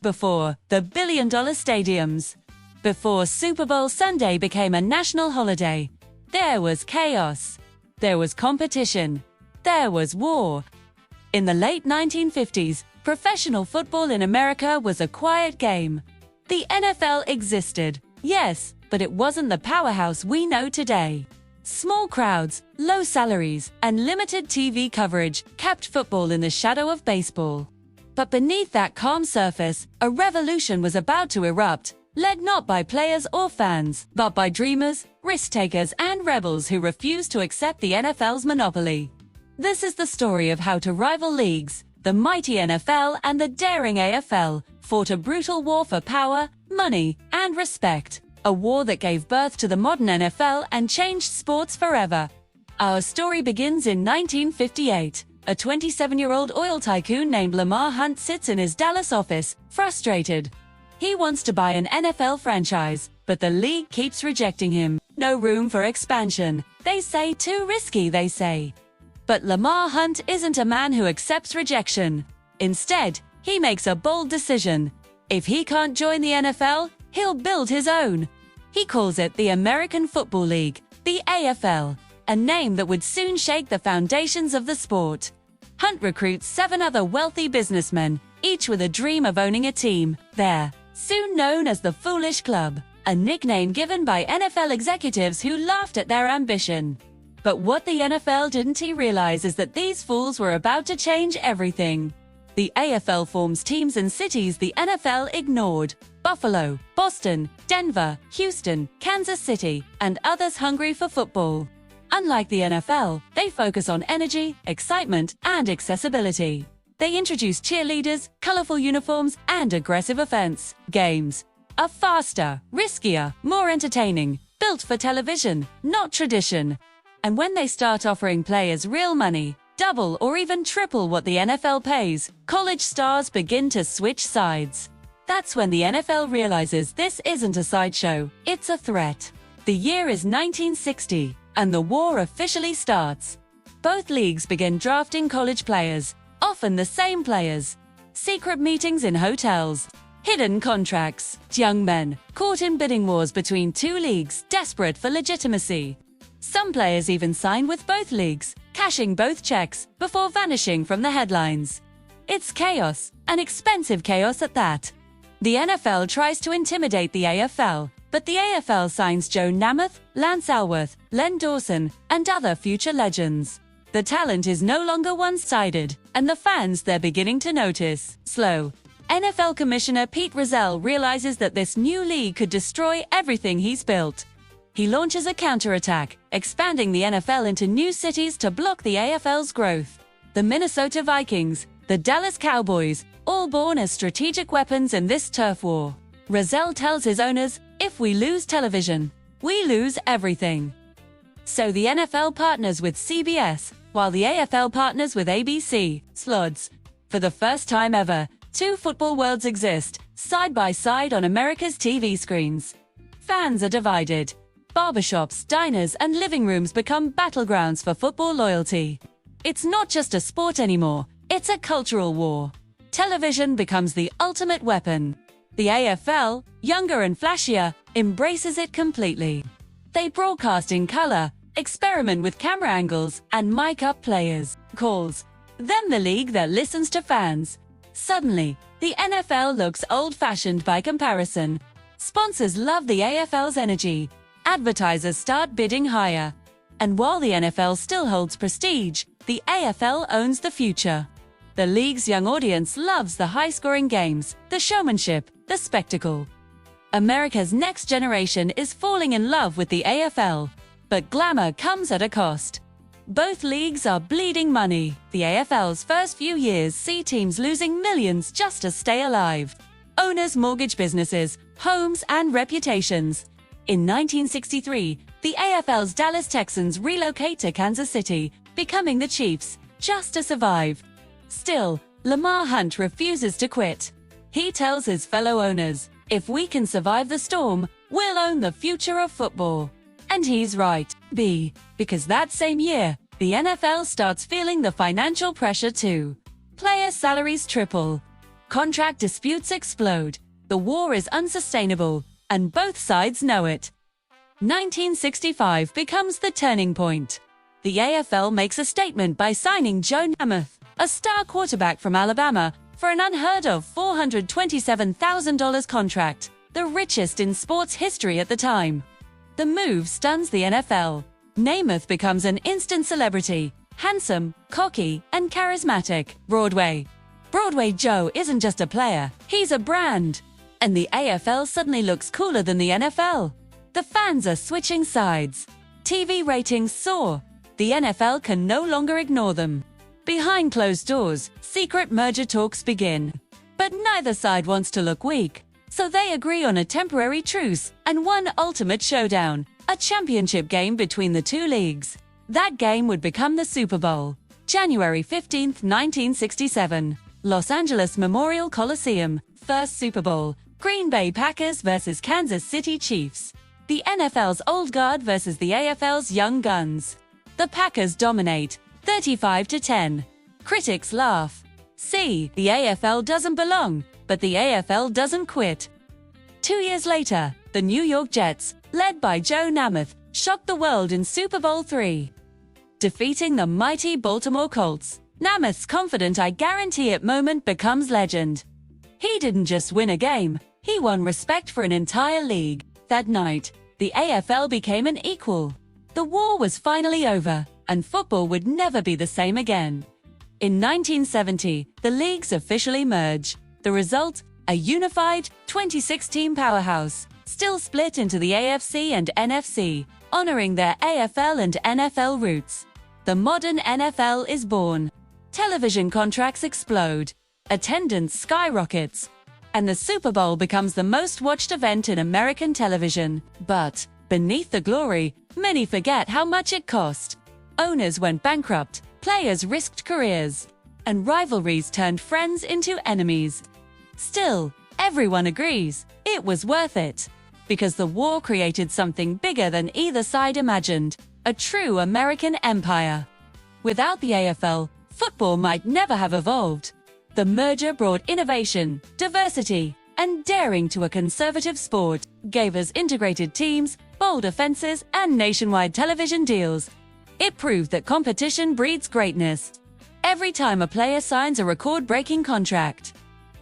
before the billion-dollar stadiums. Before Super Bowl Sunday became a national holiday, there was chaos. There was competition. There was war. In the late 1950s, professional football in America was a quiet game. The NFL existed, yes, but it wasn't the powerhouse we know today. Small crowds, low salaries, and limited TV coverage kept football in the shadow of baseball. But beneath that calm surface, a revolution was about to erupt, led not by players or fans, but by dreamers, risk-takers, and rebels who refused to accept the NFL's monopoly. This is the story of how two rival leagues, the mighty NFL and the daring AFL, fought a brutal war for power, money, and respect. A war that gave birth to the modern NFL and changed sports forever. Our story begins in 1958. A 27-year-old oil tycoon named Lamar Hunt sits in his Dallas office, frustrated. He wants to buy an NFL franchise, but the league keeps rejecting him. No room for expansion. They say too risky, they say. But Lamar Hunt isn't a man who accepts rejection. Instead, he makes a bold decision. If he can't join the NFL, he'll build his own. He calls it the American Football League, the AFL, a name that would soon shake the foundations of the sport. Hunt recruits 7 other wealthy businessmen, each with a dream of owning a team. They're soon known as the Foolish Club, a nickname given by NFL executives who laughed at their ambition. But what the NFL didn't realize is that these fools were about to change everything. The AFL forms teams in cities the NFL ignored: Buffalo, Boston, Denver, Houston, Kansas City, and others hungry for football. Unlike the NFL, they focus on energy, excitement, and accessibility. They introduce cheerleaders, colorful uniforms, and aggressive offense. Games are faster, riskier, more entertaining, built for television, not tradition. And when they start offering players real money, double or even triple what the NFL pays, college stars begin to switch sides. That's when the NFL realizes this isn't a sideshow, it's a threat. The year is 1960, and the war officially starts. Both leagues begin drafting college players, often the same players. Secret meetings in hotels, hidden contracts, young men caught in bidding wars between two leagues desperate for legitimacy. Some players even sign with both leagues, cashing both checks before vanishing from the headlines. It's chaos, an expensive chaos at that. The NFL tries to intimidate the AFL, but the AFL signs Joe Namath, Lance Alworth, Len Dawson, and other future legends. The talent is no longer one-sided, and the fans they're beginning to notice. Slow. NFL Commissioner Pete Rozelle realizes that this new league could destroy everything he's built. He launches a counterattack, expanding the NFL into new cities to block the AFL's growth. The Minnesota Vikings, the Dallas Cowboys, all born as strategic weapons in this turf war. Rozelle tells his owners, if we lose television, we lose everything. So the NFL partners with CBS, while the AFL partners with ABC, Slods. For the first time ever, two football worlds exist, side by side on America's TV screens. Fans are divided. Barbershops, diners, and living rooms become battlegrounds for football loyalty. It's not just a sport anymore, it's a cultural war. Television becomes the ultimate weapon. The AFL, younger and flashier, embraces it completely. They broadcast in color, experiment with camera angles, and mic up players' calls. Then the league that listens to fans. Suddenly, the NFL looks old-fashioned by comparison. Sponsors love the AFL's energy. Advertisers start bidding higher. And while the NFL still holds prestige, the AFL owns the future. The league's young audience loves the high-scoring games, the showmanship, the spectacle. America's next generation is falling in love with the AFL, but glamour comes at a cost. Both leagues are bleeding money. The AFL's first few years see teams losing millions just to stay alive. Owners mortgage businesses, homes, and reputations. In 1963, the AFL's Dallas Texans relocate to Kansas City, becoming the Chiefs, just to survive. Still, Lamar Hunt refuses to quit. He tells his fellow owners, if we can survive the storm, we'll own the future of football. And he's right. Because that same year, the NFL starts feeling the financial pressure too. Player salaries triple. Contract disputes explode. The war is unsustainable, and both sides know it. 1965 becomes the turning point. The AFL makes a statement by signing Joe Namath, a star quarterback from Alabama, for an unheard-of $427,000 contract, the richest in sports history at the time. The move stuns the NFL. Namath becomes an instant celebrity, handsome, cocky, and charismatic. Broadway Joe isn't just a player, he's a brand. And the AFL suddenly looks cooler than the NFL. The fans are switching sides. TV ratings soar. The NFL can no longer ignore them. Behind closed doors, secret merger talks begin. But neither side wants to look weak, so they agree on a temporary truce and one ultimate showdown, a championship game between the two leagues. That game would become the Super Bowl. January 15, 1967. Los Angeles Memorial Coliseum, first Super Bowl. Green Bay Packers versus Kansas City Chiefs. The NFL's old guard versus the AFL's young guns. The Packers dominate, 35-10. Critics laugh. See, the AFL doesn't belong, but the AFL doesn't quit. 2 years later, the New York Jets, led by Joe Namath, shocked the world in Super Bowl III. Defeating the mighty Baltimore Colts, Namath's confident "I guarantee it" moment becomes legend. He didn't just win a game, he won respect for an entire league. That night, the AFL became an equal. The war was finally over, and football would never be the same again. In 1970, the leagues officially merge. The result? A unified, 26-team powerhouse, still split into the AFC and NFC, honoring their AFL and NFL roots. The modern NFL is born. Television contracts explode. Attendance skyrockets. And the Super Bowl becomes the most watched event in American television. But, beneath the glory, many forget how much it cost. Owners went bankrupt, players risked careers, and rivalries turned friends into enemies. Still, everyone agrees, it was worth it. Because the war created something bigger than either side imagined, a true American empire. Without the AFL, football might never have evolved. The merger brought innovation, diversity, and daring to a conservative sport, gave us integrated teams, bold offenses, and nationwide television deals. It proved that competition breeds greatness. Every time a player signs a record-breaking contract,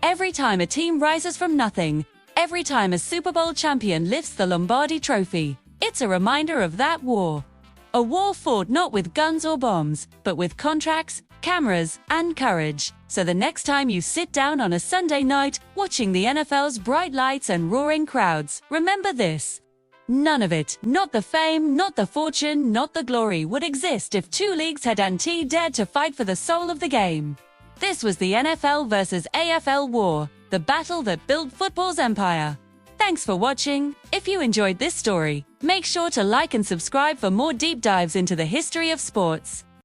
every time a team rises from nothing, every time a Super Bowl champion lifts the Lombardi Trophy, it's a reminder of that war. A war fought not with guns or bombs, but with contracts, cameras, and courage. So the next time you sit down on a Sunday night, watching the NFL's bright lights and roaring crowds, remember this. None of it, not the fame, not the fortune, not the glory, would exist if two leagues had dared to fight for the soul of the game. This was the NFL versus AFL War, the battle that built football's empire. Thanks for watching. If you enjoyed this story, make sure to like and subscribe for more deep dives into the history of sports.